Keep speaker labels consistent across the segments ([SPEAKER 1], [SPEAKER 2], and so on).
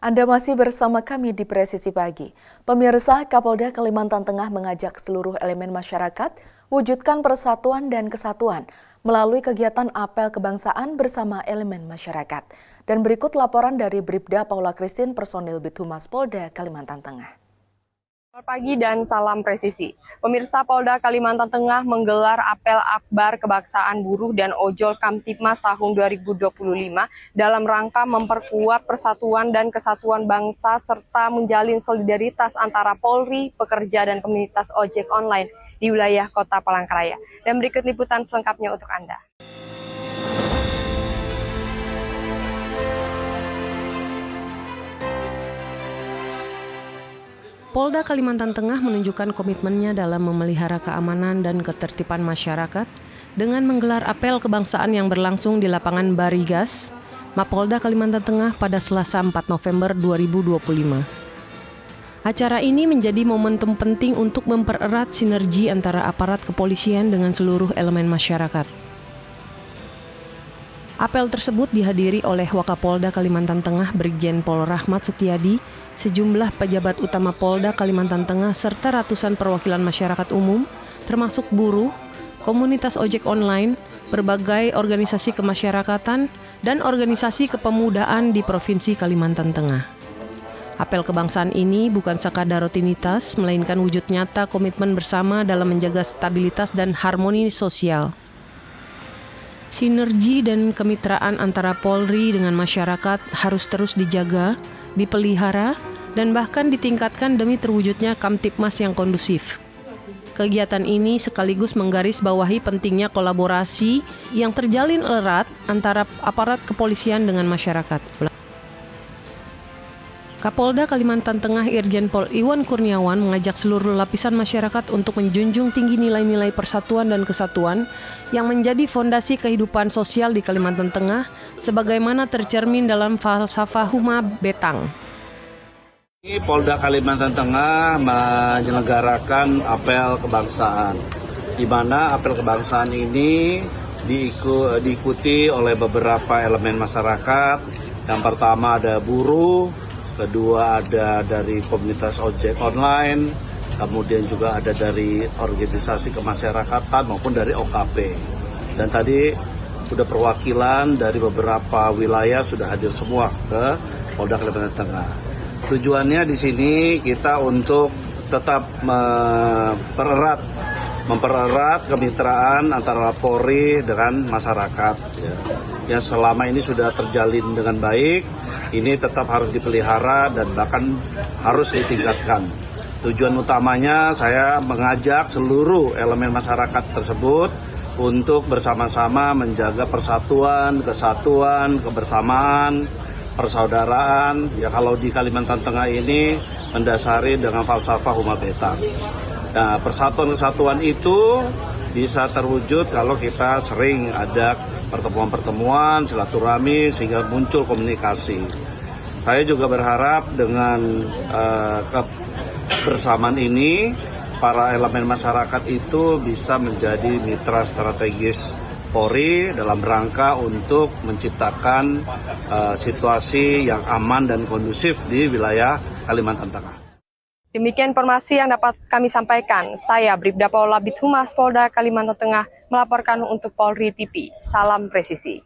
[SPEAKER 1] Anda masih bersama kami di Presisi Pagi. Pemirsa, Kapolda Kalimantan Tengah mengajak seluruh elemen masyarakat wujudkan persatuan dan kesatuan melalui kegiatan apel kebangsaan bersama elemen masyarakat. Dan berikut laporan dari Bribda Paula Christine, personil Bithumas Polda Kalimantan Tengah.
[SPEAKER 2] Selamat pagi dan salam presisi. Pemirsa, Polda Kalimantan Tengah menggelar apel akbar kebangsaan buruh dan ojol Kamtibmas tahun 2025 dalam rangka memperkuat persatuan dan kesatuan bangsa serta menjalin solidaritas antara Polri, pekerja dan komunitas ojek online di wilayah Kota Palangkaraya. Dan berikut liputan selengkapnya untuk Anda.
[SPEAKER 3] Polda Kalimantan Tengah menunjukkan komitmennya dalam memelihara keamanan dan ketertiban masyarakat dengan menggelar apel kebangsaan yang berlangsung di lapangan Barigas, Mapolda Kalimantan Tengah pada Selasa 4 November 2025. Acara ini menjadi momentum penting untuk mempererat sinergi antara aparat kepolisian dengan seluruh elemen masyarakat. Apel tersebut dihadiri oleh Wakapolda Kalimantan Tengah Brigjen Pol Rahmat Setiadi, sejumlah pejabat utama Polda Kalimantan Tengah serta ratusan perwakilan masyarakat umum, termasuk buruh, komunitas ojek online, berbagai organisasi kemasyarakatan, dan organisasi kepemudaan di Provinsi Kalimantan Tengah. Apel kebangsaan ini bukan sekadar rutinitas, melainkan wujud nyata komitmen bersama dalam menjaga stabilitas dan harmoni sosial. Sinergi dan kemitraan antara Polri dengan masyarakat harus terus dijaga, dipelihara, dan bahkan ditingkatkan demi terwujudnya Kamtibmas yang kondusif. Kegiatan ini sekaligus menggarisbawahi pentingnya kolaborasi yang terjalin erat antara aparat kepolisian dengan masyarakat. Kapolda Kalimantan Tengah Irjen Pol Iwan Kurniawan mengajak seluruh lapisan masyarakat untuk menjunjung tinggi nilai-nilai persatuan dan kesatuan yang menjadi fondasi kehidupan sosial di Kalimantan Tengah sebagaimana tercermin dalam falsafah Huma Betang.
[SPEAKER 4] Polda Kalimantan Tengah menyelenggarakan apel kebangsaan, di mana apel kebangsaan ini diikuti oleh beberapa elemen masyarakat. Yang pertama ada buruh, kedua ada dari komunitas ojek online, kemudian juga ada dari organisasi kemasyarakatan maupun dari OKP. Dan tadi sudah perwakilan dari beberapa wilayah sudah hadir semua ke Polda Kalimantan Tengah. Tujuannya di sini kita untuk tetap mempererat kemitraan antara Polri dengan masyarakat. Yang selama ini sudah terjalin dengan baik, ini tetap harus dipelihara dan bahkan harus ditingkatkan. Tujuan utamanya saya mengajak seluruh elemen masyarakat tersebut untuk bersama-sama menjaga persatuan, kesatuan, kebersamaan, persaudaraan. Ya, kalau di Kalimantan Tengah ini mendasari dengan falsafah Huma Betang. Nah, persatuan kesatuan itu bisa terwujud kalau kita sering ada pertemuan-pertemuan, silaturahmi sehingga muncul komunikasi. Saya juga berharap dengan kebersamaan ini para elemen masyarakat itu bisa menjadi mitra strategis Polri dalam rangka untuk menciptakan situasi yang aman dan kondusif di wilayah Kalimantan Tengah.
[SPEAKER 2] Demikian informasi yang dapat kami sampaikan. Saya Bribda Paula Bithumas Polda Kalimantan Tengah melaporkan untuk Polri TV. Salam presisi.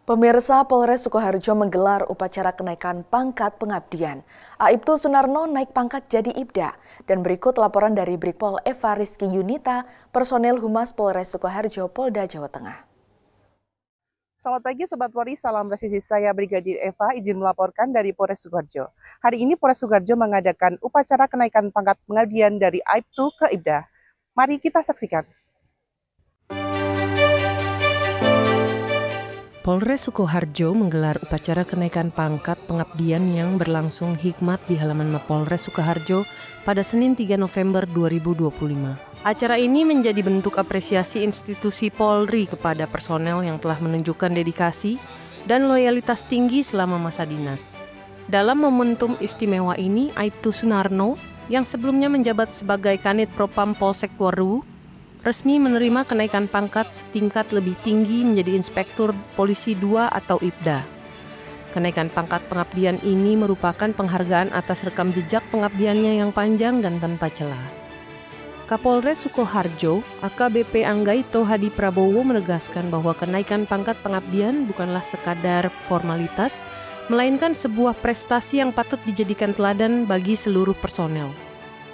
[SPEAKER 1] Pemirsa, Polres Sukoharjo menggelar upacara kenaikan pangkat pengabdian. Aibtu Sunarno naik pangkat jadi Ibda. Dan berikut laporan dari Brigpol Eva Rizky Yunita, personel Humas Polres Sukoharjo, Polda Jawa Tengah.
[SPEAKER 5] Selamat pagi Sobat Polri, salam presisi. Saya Brigadir Eva, izin melaporkan dari Polres Sukoharjo. Hari ini Polres Sukoharjo mengadakan upacara kenaikan pangkat pengabdian dari Aibtu ke Ibda. Mari kita saksikan.
[SPEAKER 3] Polres Sukoharjo menggelar upacara kenaikan pangkat pengabdian yang berlangsung hikmat di halaman Mapolres Sukoharjo pada Senin 3 November 2025. Acara ini menjadi bentuk apresiasi institusi Polri kepada personel yang telah menunjukkan dedikasi dan loyalitas tinggi selama masa dinas. Dalam momentum istimewa ini, Aibtu Sunarno yang sebelumnya menjabat sebagai Kanit Propam Polsek Waru resmi menerima kenaikan pangkat setingkat lebih tinggi menjadi Inspektur Polisi 2 atau IPDA. Kenaikan pangkat pengabdian ini merupakan penghargaan atas rekam jejak pengabdiannya yang panjang dan tanpa celah. Kapolres Sukoharjo, AKBP Anggaito Hadi Prabowo menegaskan bahwa kenaikan pangkat pengabdian bukanlah sekadar formalitas, melainkan sebuah prestasi yang patut dijadikan teladan bagi seluruh personel.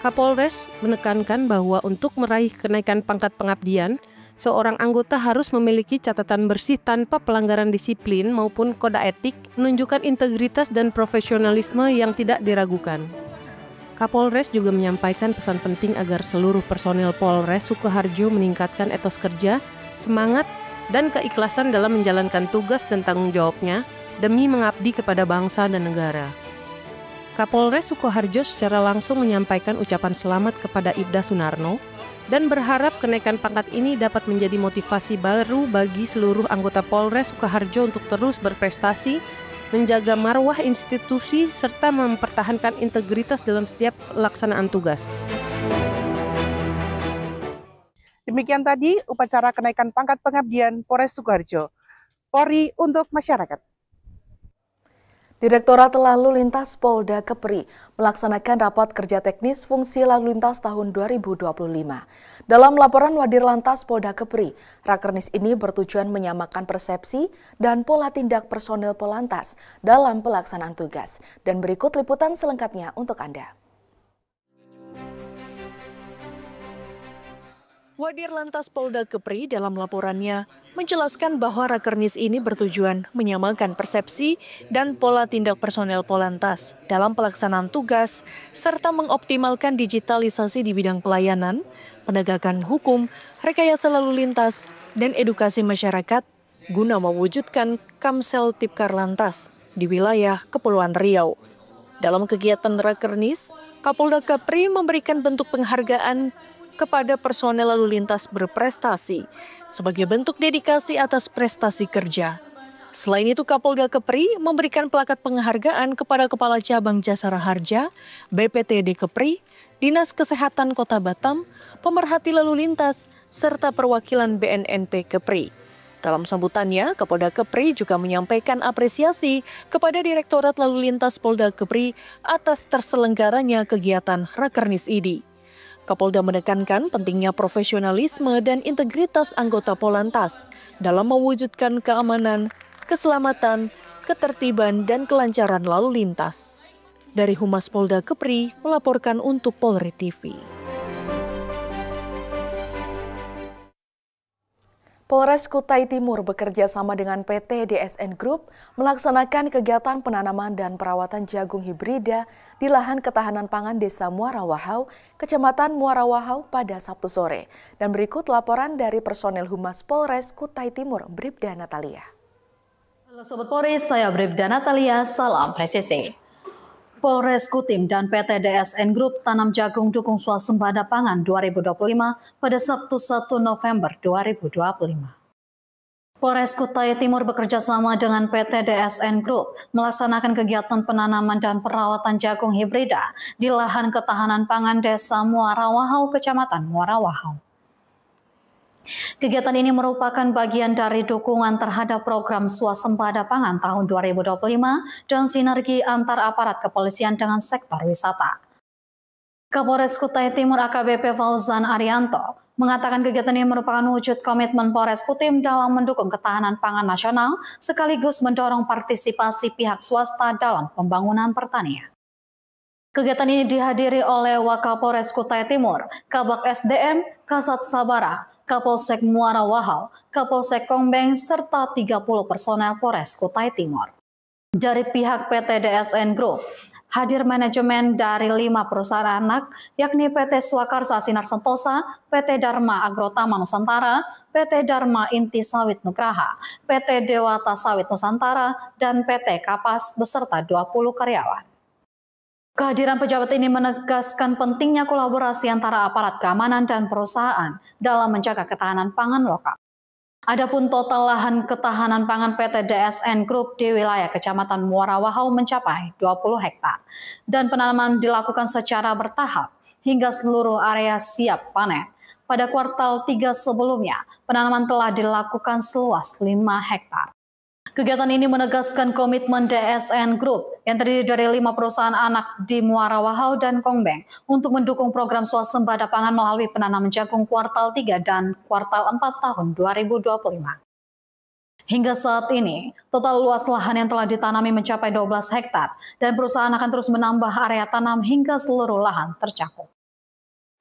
[SPEAKER 3] Kapolres menekankan bahwa untuk meraih kenaikan pangkat pengabdian, seorang anggota harus memiliki catatan bersih tanpa pelanggaran disiplin maupun kode etik, menunjukkan integritas dan profesionalisme yang tidak diragukan. Kapolres juga menyampaikan pesan penting agar seluruh personel Polres Sukoharjo meningkatkan etos kerja, semangat, dan keikhlasan dalam menjalankan tugas dan tanggung jawabnya demi mengabdi kepada bangsa dan negara. Kapolres Sukoharjo secara langsung menyampaikan ucapan selamat kepada Ibda Sunarno dan berharap kenaikan pangkat ini dapat menjadi motivasi baru bagi seluruh anggota Polres Sukoharjo untuk terus berprestasi, menjaga marwah institusi, serta mempertahankan integritas dalam setiap pelaksanaan tugas.
[SPEAKER 5] Demikian tadi upacara kenaikan pangkat pengabdian Polres Sukoharjo. Polri untuk masyarakat.
[SPEAKER 1] Direktorat Lalu Lintas Polda Kepri melaksanakan rapat kerja teknis fungsi lalu lintas tahun 2025. Dalam laporan Wadir Lantas Polda Kepri, Rakernis ini bertujuan menyamakan persepsi dan pola tindak personel Polantas dalam pelaksanaan tugas. Dan berikut liputan selengkapnya untuk Anda.
[SPEAKER 6] Wadir Lantas Polda Kepri dalam laporannya menjelaskan bahwa Rakernis ini bertujuan menyamakan persepsi dan pola tindak personel Polantas dalam pelaksanaan tugas serta mengoptimalkan digitalisasi di bidang pelayanan, penegakan hukum, rekayasa lalu lintas, dan edukasi masyarakat guna mewujudkan Kamsel Tipkar Lantas di wilayah Kepulauan Riau. Dalam kegiatan Rakernis, Kapolda Kepri memberikan bentuk penghargaan kepada personel lalu lintas berprestasi sebagai bentuk dedikasi atas prestasi kerja. Selain itu, Kapolda Kepri memberikan plakat penghargaan kepada Kepala Cabang Jasara Harja, BPTD Kepri, Dinas Kesehatan Kota Batam, pemerhati lalu lintas, serta perwakilan BNNP Kepri. Dalam sambutannya, Kapolda Kepri juga menyampaikan apresiasi kepada Direktorat Lalu Lintas Polda Kepri atas terselenggaranya kegiatan Rakernis ini. Kapolda menekankan pentingnya profesionalisme dan integritas anggota Polantas dalam mewujudkan keamanan, keselamatan, ketertiban, dan kelancaran lalu lintas. Dari Humas Polda Kepri melaporkan untuk Polri TV.
[SPEAKER 1] Polres Kutai Timur bekerja sama dengan PT DSN Group melaksanakan kegiatan penanaman dan perawatan jagung hibrida di lahan ketahanan pangan Desa Muara Wahau, Kecamatan Muara Wahau pada Sabtu sore. Dan berikut laporan dari personel Humas Polres Kutai Timur, Bribda Natalia.
[SPEAKER 7] Halo Sobat Polri, saya Bribda Natalia, salam presisi. Polres Kutim dan PT DSN Group tanam jagung dukung swasembada pangan 2025 pada Sabtu 1 November 2025. Polres Kutai Timur bekerja sama dengan PT DSN Group melaksanakan kegiatan penanaman dan perawatan jagung hibrida di lahan ketahanan pangan Desa Muara Wahau, Kecamatan Muara Wahau. Kegiatan ini merupakan bagian dari dukungan terhadap program swasembada pangan tahun 2025 dan sinergi antar aparat kepolisian dengan sektor wisata. Kapolres Kutai Timur AKBP Fauzan Arianto mengatakan kegiatan ini merupakan wujud komitmen Polres Kutim dalam mendukung ketahanan pangan nasional sekaligus mendorong partisipasi pihak swasta dalam pembangunan pertanian. Kegiatan ini dihadiri oleh Wakapolres Kutai Timur, Kabak SDM, Kasat Sabara, Kapolsek Muara Wahau, Kapolsek Kongbeng, serta 30 personel Polres Kutai Timur. Dari pihak PT DSN Group, hadir manajemen dari 5 perusahaan anak, yakni PT Swakarsa Sinar Sentosa, PT Dharma Agrotama Nusantara, PT Dharma Inti Sawit Nugraha, PT Dewata Sawit Nusantara, dan PT Kapas beserta 20 karyawan. Kehadiran pejabat ini menegaskan pentingnya kolaborasi antara aparat keamanan dan perusahaan dalam menjaga ketahanan pangan lokal. Adapun total lahan ketahanan pangan PT DSN Group di wilayah Kecamatan Muara Wahau mencapai 20 hektar dan penanaman dilakukan secara bertahap hingga seluruh area siap panen. Pada kuartal 3 sebelumnya, penanaman telah dilakukan seluas 5 hektar. Kegiatan ini menegaskan komitmen DSN Group yang terdiri dari 5 perusahaan anak di Muara Wahau dan Kongbeng untuk mendukung program swasembada pangan melalui penanaman jagung kuartal 3 dan kuartal 4 tahun 2025. Hingga saat ini, total luas lahan yang telah ditanami mencapai 12 hektar dan perusahaan akan terus menambah area tanam hingga seluruh lahan tercakup.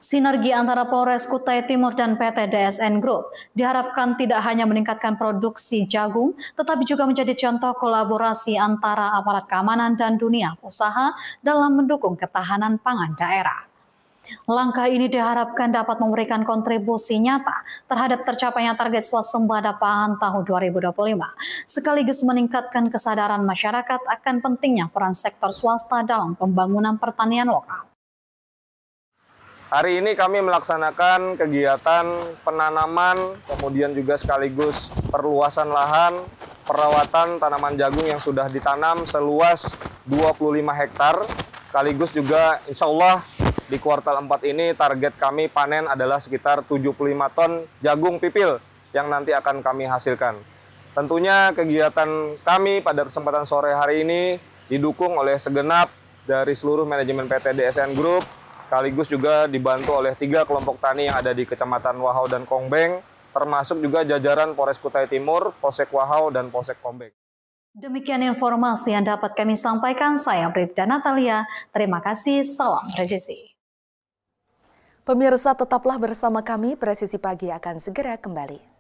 [SPEAKER 7] Sinergi antara Polres Kutai Timur dan PT DSN Group diharapkan tidak hanya meningkatkan produksi jagung, tetapi juga menjadi contoh kolaborasi antara aparat keamanan dan dunia usaha dalam mendukung ketahanan pangan daerah. Langkah ini diharapkan dapat memberikan kontribusi nyata terhadap tercapainya target swasembada pangan tahun 2025, sekaligus meningkatkan kesadaran masyarakat akan pentingnya peran sektor swasta dalam pembangunan pertanian lokal.
[SPEAKER 8] Hari ini kami melaksanakan kegiatan penanaman, kemudian juga sekaligus perluasan lahan, perawatan tanaman jagung yang sudah ditanam seluas 25 hektar. Sekaligus juga insya Allah di kuartal 4 ini target kami panen adalah sekitar 75 ton jagung pipil yang nanti akan kami hasilkan. Tentunya kegiatan kami pada kesempatan sore hari ini didukung oleh segenap dari seluruh manajemen PT DSN Group, sekaligus juga dibantu oleh 3 kelompok tani yang ada di Kecamatan Wahau dan Kongbeng, termasuk juga jajaran Polres Kutai Timur, Polsek Wahau, dan Polsek Kongbeng.
[SPEAKER 7] Demikian informasi yang dapat kami sampaikan. Saya Bribda Natalia. Terima kasih. Salam presisi.
[SPEAKER 1] Pemirsa, tetaplah bersama kami. Presisi Pagi akan segera kembali.